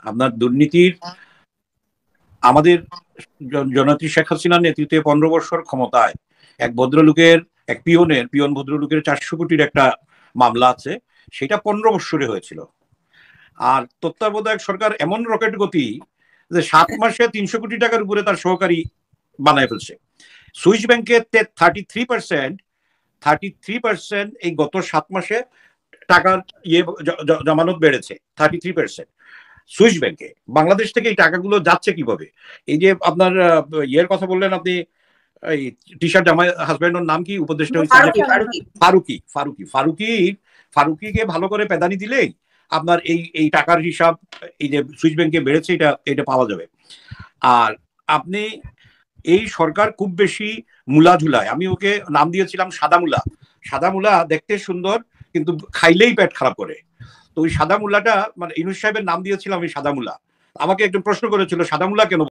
আপনার দুর্নীতির আমাদের জননেত্রী শেখ হাসিনার নেতৃত্বে 15 বছর ক্ষমতায় এক ভদ্রলোকের এক পিয়ন ভদ্রলোকের 400 কোটির একটা মামলা আছে, সেটা 15 বছরে হয়েছিল। আর তত্ত্বাবধায়ক সরকার এমন রকেট গতি যে 7 মাসে 300 কোটি টাকার উপরে তার সহকারী বানায় ফেলছে। সুইস ব্যাংকে 33% এই গত 7 মাসে টাকার জমানত বেড়েছে 33%। সুইস ব্যাংকে বাংলাদেশ থেকে এই টাকাগুলো যাচ্ছে কিভাবে? এই যে আপনার ইয়ের কথা বললেন আপনি, এই টিশার্ট জামাই হাজবেন্ডের নাম কি? উপদেষ্টা ফারুকিকে ভালো করে পেদানি দিলেই আপনার এই টাকার হিসাব এই যে সুইস ব্যাংকে বেড়েছে এটা পাওয়া যাবে। আর আপনি এই সরকার খুব বেশি মূলা ঝুলায়, আমি ওকে নাম দিয়েছিলাম সাদা মূলা দেখতে সুন্দর কিন্তু খাইলেই পেট খারাপ করে। তো ওই সাদা মূলাটা মানে ইউনূস সাহেবের নাম দিয়েছিলাম আমি সাদা মূলা। আমাকে একজন প্রশ্ন করেছিল সাদা মূলা কেন